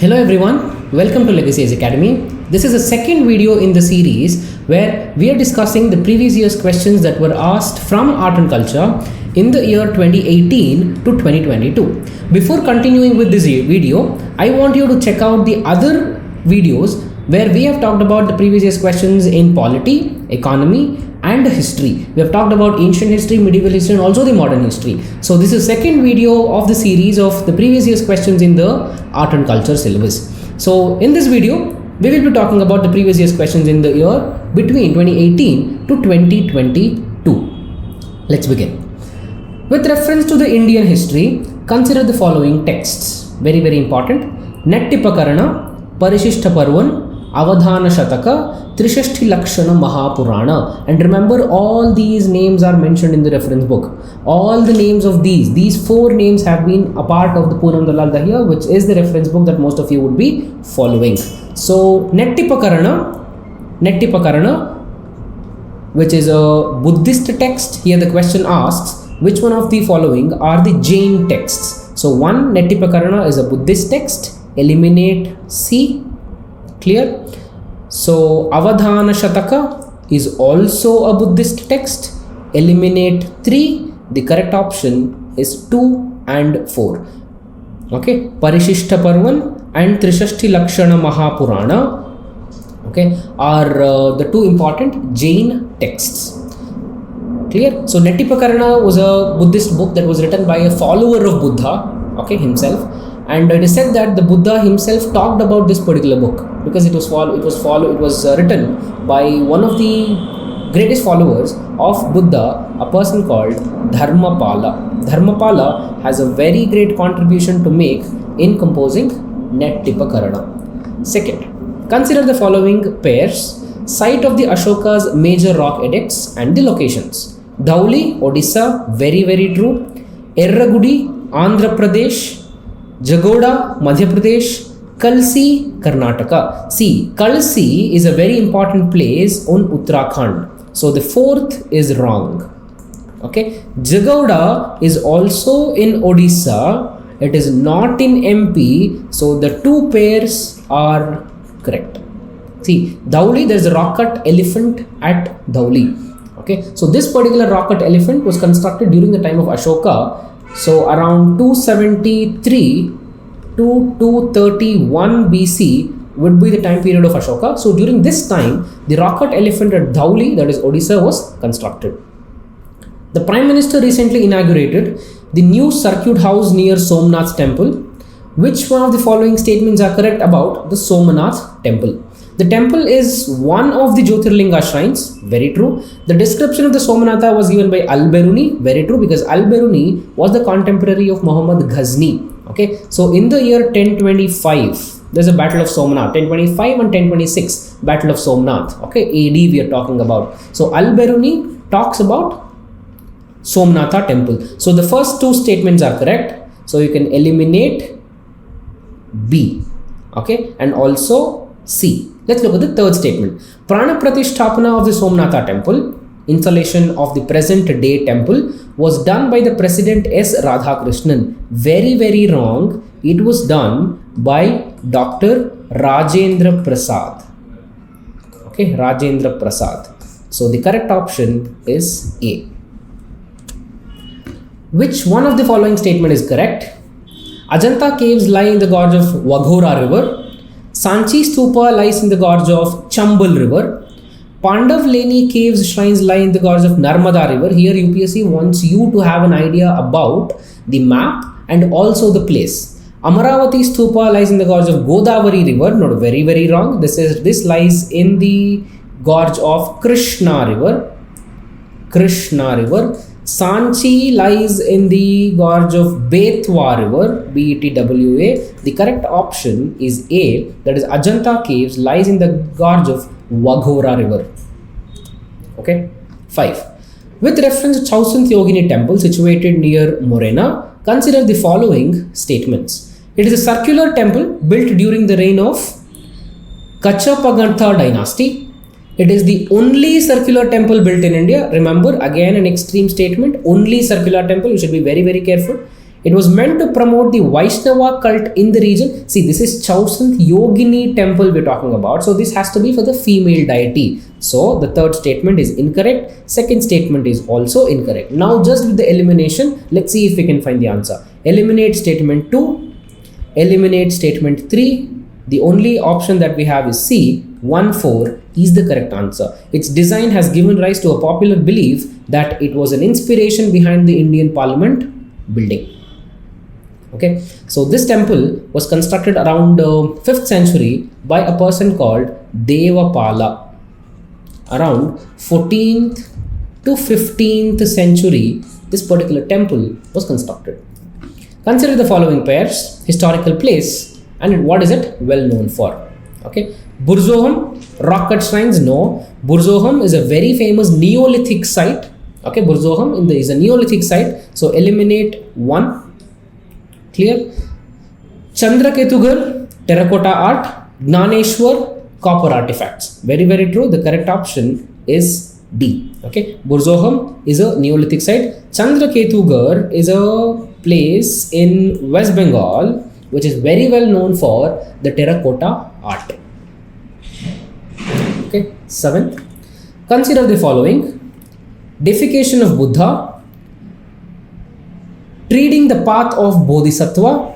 Hello everyone, welcome to Legacy Age Academy. This is the second video in the series where we are discussing the previous year's questions that were asked from art and culture in the year 2018 to 2022. Before continuing with this video, I want you to check out the other videos where we have talked about the previous year's questions in polity, economy and history. We have talked about ancient history, medieval history and also the modern history. So this is second video of the series of the previous year's questions in the art and culture syllabus. So in this video, we will be talking about the previous year's questions in the year between 2018 to 2022. Let's begin. With reference to the Indian history, consider the following texts. Very, very important. Nettipakarana, Parishishta Parvan, Avadhana Shataka, Trishashti Lakshana Mahapurana. And remember, all these names are mentioned in the reference book. All the names of these four names have been a part of the Poonam Dalal Dahiya, which is the reference book that most of you would be following. So Nettipakarana, which is a Buddhist text. Here the question asks, which one of the following are the Jain texts? So one, Nettipakarana is a Buddhist text. Eliminate C. Clear? So Avadhana Shataka is also a Buddhist text. Eliminate 3. The correct option is 2 and 4. Okay, Parishishta Parvan and Trishashti Lakshana Mahapurana, okay, are the two important Jain texts. Clear? So Nettipakarana was a Buddhist book that was written by a follower of Buddha, okay, himself. And it is said that the Buddha himself talked about this particular book because it was written by one of the greatest followers of Buddha, a person called Dharmapala. Dharmapala has a very great contribution to make in composing Nettipakarana. Second, consider the following pairs. Site of the Ashoka's major rock edicts and the locations. Dhauli, Odisha, very, very true. Erragudi, Andhra Pradesh. Jagoda, Madhya Pradesh. Kalsi, Karnataka. See, Kalsi is a very important place on Uttarakhand. So the fourth is wrong. Okay. Jagoda is also in Odisha. It is not in MP. So the two pairs are correct. See, Dhauli, there is a rock cut elephant at Dhauli. Okay. So this particular rock cut elephant was constructed during the time of Ashoka. So around 273 to 231 BC would be the time period of Ashoka. So during this time, the rock-cut elephant at Dhauli, that is Odisha, was constructed. The Prime Minister recently inaugurated the new circuit house near Somnath temple. Which one of the following statements are correct about the Somnath temple? The temple is one of the Jyotirlinga shrines, very true. The description of the Somnatha was given by Al-Biruni, very true, because Al-Biruni was the contemporary of Muhammad Ghazni. Okay, so in the year 1025, there's a battle of Somnath, 1025 and 1026, battle of Somnath, okay, AD we are talking about. So Al-Biruni talks about Somnatha temple. So the first two statements are correct. So you can eliminate B, okay, and also C. Let's look at the third statement. Prana Pratisthapana of the Somnatha temple, installation of the present day temple, was done by the President S. Radhakrishnan. Very, very wrong. It was done by Dr. Rajendra Prasad. Okay, Rajendra Prasad. So the correct option is A. Which one of the following statement is correct? Ajanta caves lie in the gorge of Waghora river. Sanchi Stupa lies in the gorge of Chambal river. Pandav Leni caves shrines lie in the gorge of Narmada river. Here UPSC wants you to have an idea about the map and also the place. Amaravati Stupa lies in the gorge of Godavari river. Not very, very wrong. This lies in the gorge of Krishna river. Sanchi lies in the gorge of Betwa river, B-E-T-W-A. The correct option is A, that is Ajanta caves lies in the gorge of Waghora river. Okay. 5. With reference to Chausanth Yogini temple situated near Morena, consider the following statements. It is a circular temple built during the reign of Kachapagantha dynasty. It is the only circular temple built in India. Remember, again an extreme statement, only circular temple. You should be very, very careful. It was meant to promote the Vaishnava cult in the region. See, this is Chausanth Yogini temple we're talking about. So this has to be for the female deity. So the third statement is incorrect. Second statement is also incorrect. Now just with the elimination, let's see if we can find the answer. Eliminate statement 2. Eliminate statement 3. The only option that we have is C. 1-4 is the correct answer. Its design has given rise to a popular belief that it was an inspiration behind the Indian Parliament building. Okay, so this temple was constructed around 5th century by a person called Devapala. Around 14th to 15th century, this particular temple was constructed. Consider the following pairs: historical place and what is it well known for. Okay, Burzoham, rock cut shrines, no. Burzoham is a very famous Neolithic site. Okay, Burzoham is a Neolithic site, so eliminate 1. Clear? Chandraketugarh, terracotta art. Gnaneshwar, copper artifacts. Very, very true. The correct option is D. Okay, Burzoham is a Neolithic site. Chandraketugarh is a place in West Bengal which is very well known for the terracotta art. Okay, 7th. Consider the following: deification of Buddha, treading the path of Bodhisattva,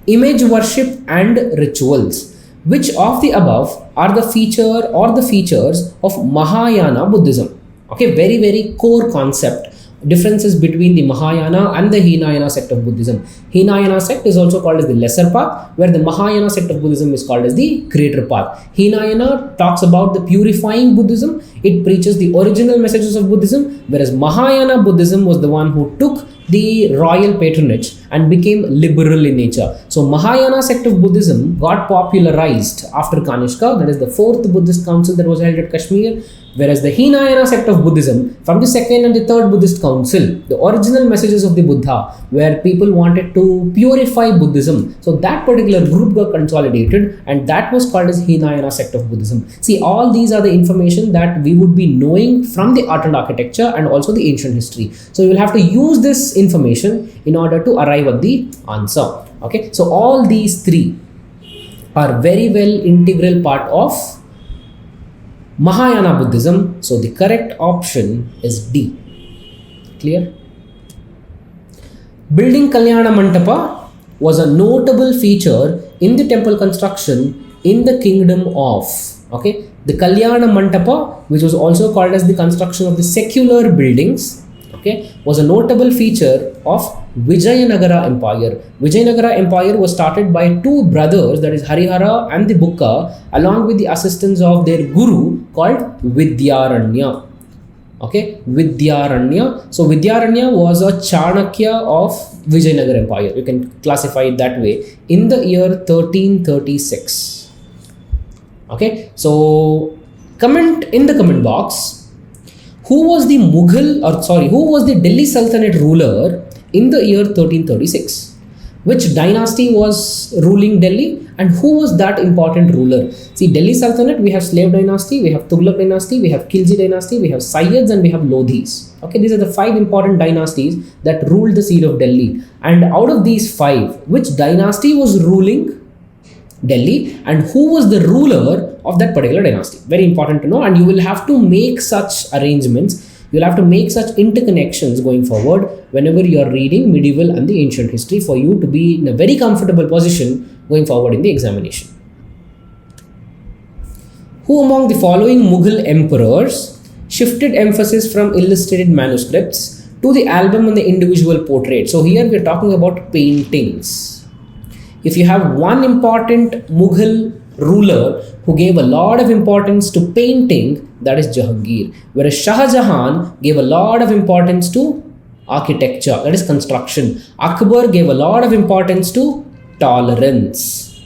image worship and rituals. Which of the above are the feature or the features of Mahayana Buddhism? Okay, very, very core concept. Differences between the Mahayana and the Hinayana sect of Buddhism. Hinayana sect is also called as the lesser path, where the Mahayana sect of Buddhism is called as the greater path. Hinayana talks about the purifying Buddhism. It preaches the original messages of Buddhism, whereas Mahayana Buddhism was the one who took the royal patronage and became liberal in nature. So Mahayana sect of Buddhism got popularized after Kanishka, that is the 4th Buddhist council that was held at Kashmir, whereas the Hinayana sect of Buddhism, from the 2nd and the 3rd Buddhist council, the original messages of the Buddha, where people wanted to purify Buddhism. So that particular group got consolidated and that was called as Hinayana sect of Buddhism. See, all these are the information that we would be knowing from the art and architecture and also the ancient history. So you will have to use this information in order to arrive at the answer. Okay, so all these three are very well integral part of Mahayana Buddhism. So the correct option is D. Clear? Building Kalyana Mantapa was a notable feature in the temple construction in the kingdom of, okay, the Kalyana Mantapa, which was also called as the construction of the secular buildings, okay, was a notable feature of Vijayanagara Empire. Vijayanagara Empire was started by two brothers, that is Harihara and the Bukka, along with the assistance of their guru called Vidyaranya. Okay, Vidyaranya. So Vidyaranya was a Chanakya of Vijayanagara Empire. You can classify it that way. In the year 1336. Okay, so comment in the comment box, who was the Delhi Sultanate ruler in the year 1336? Which dynasty was ruling Delhi and who was that important ruler? See, Delhi Sultanate, we have Slave dynasty, we have Tughlaq dynasty, we have Khilji dynasty, we have Sayyids and we have Lodhis. Okay, these are the 5 important dynasties that ruled the seat of Delhi. And out of these 5, which dynasty was ruling Delhi and who was the ruler of that particular dynasty? Very important to know, and you will have to make such arrangements. You'll have to make such interconnections going forward whenever you are reading medieval and the ancient history for you to be in a very comfortable position going forward in the examination. Who among the following Mughal emperors shifted emphasis from illustrated manuscripts to the album and the individual portrait? So here we are talking about paintings. If you have one important Mughal ruler who gave a lot of importance to painting, that is Jahangir. Whereas Shah Jahan gave a lot of importance to architecture, that is construction. Akbar gave a lot of importance to tolerance.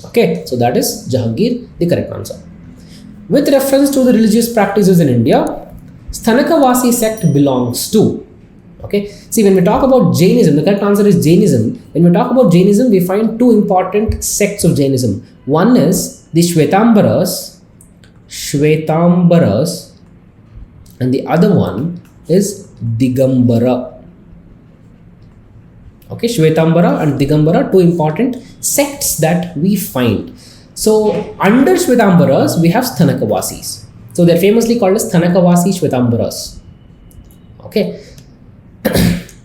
Okay, so that is Jahangir, the correct answer. With reference to the religious practices in India, Sthanakavasi sect belongs to. Okay, see, when we talk about Jainism, the correct answer is Jainism. When we talk about Jainism, we find 2 important sects of Jainism. One is the Shwetambaras, and the other one is Digambara. Okay, Shvetambara and Digambara, two important sects that we find. So under Shvetambaras, we have Sthanakavasis. So they're famously called as Sthanakavasi Shvetambaras. Okay.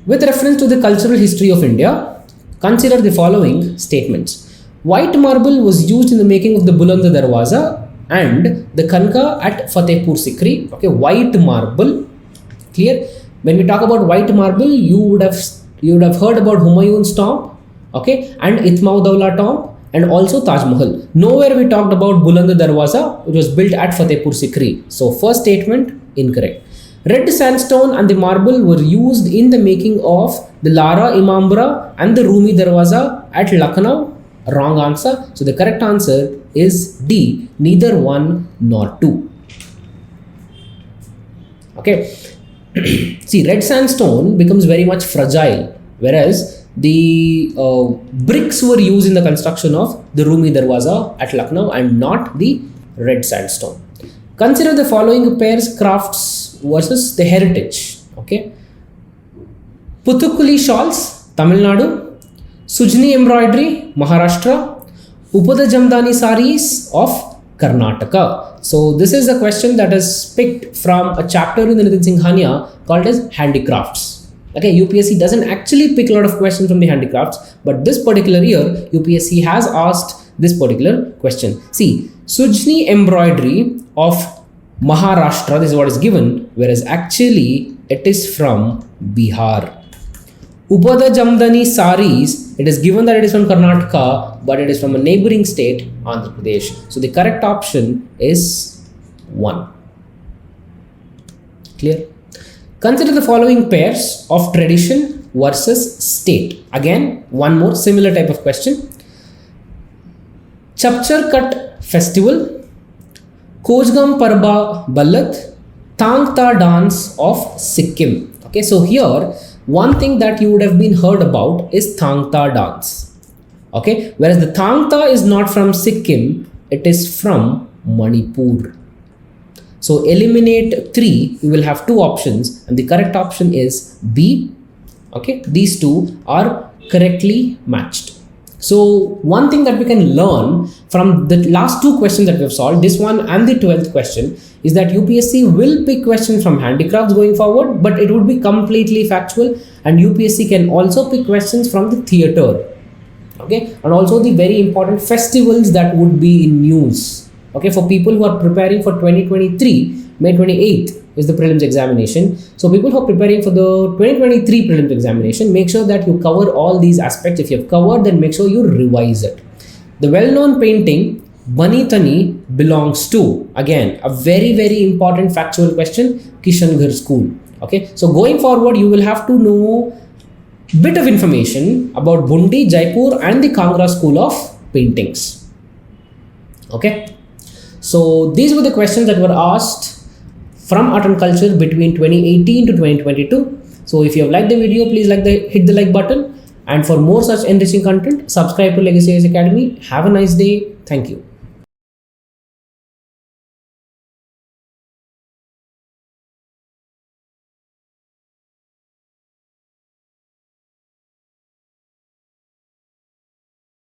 With reference to the cultural history of India, consider the following statements. White marble was used in the making of the Bulanda Darwaza and the Kanka at Fatehpur Sikri. Okay, white marble. Clear? When we talk about white marble, you would have heard about Humayun's tomb, okay, and Itmaud-Dawla tomb, and also Taj Mahal. Nowhere we talked about Bulanda Darwaza, which was built at Fatehpur Sikri. So first statement incorrect. Red sandstone and the marble were used in the making of the Lara Imambara and the Rumi Darwaza at Lucknow. Wrong answer. So the correct answer is D, neither one nor two. Okay. See, red sandstone becomes very much fragile, whereas the bricks were used in the construction of the Rumi Darwaza at Lucknow and not the red sandstone. Consider the following pairs: crafts versus the heritage. Okay, Puthukuli shawls, Tamil Nadu; Sujni embroidery, Maharashtra; Upada Jamdani saris of Karnataka. So this is a question that is picked from a chapter in the Nitin Singhania called as handicrafts. Okay, UPSC doesn't actually pick a lot of questions from the handicrafts, but this particular year UPSC has asked this particular question. See, Sujni embroidery of Maharashtra, this is what is given, whereas actually it is from Bihar. Upada Jamdani saris, it is given that it is from Karnataka, but it is from a neighboring state, Andhra Pradesh. So the correct option is 1. Clear? Consider the following pairs of tradition versus state. Again, one more similar type of question. Chapchar Kat festival, Kojgam Parba Ballat, Tangta dance of Sikkim. Okay, so here one thing that you would have been heard about is Thangta dance. Okay, whereas the Thangta is not from Sikkim, it is from Manipur. So eliminate 3, you will have 2 options and the correct option is B. Okay, these 2 are correctly matched. So one thing that we can learn from the last 2 questions that we have solved, this one and the 12th question, is that UPSC will pick questions from handicrafts going forward, but it would be completely factual, and UPSC can also pick questions from the theatre. Okay, and also the very important festivals that would be in news. Okay, for people who are preparing for 2023, May 28th is the prelims examination. So people who are preparing for the 2023 prelims examination, make sure that you cover all these aspects. If you have covered, then make sure you revise it. The well-known painting Bani Tani belongs to, again, a very, very important factual question, Kishangarh school. Okay, so going forward, you will have to know bit of information about Bundi, Jaipur and the Kangra school of paintings. Okay, so these were the questions that were asked from art and culture between 2018 to 2022. So if you have liked the video, please hit the like button, and for more such enriching content, subscribe to Legacy IAS Academy. Have a nice day. Thank you.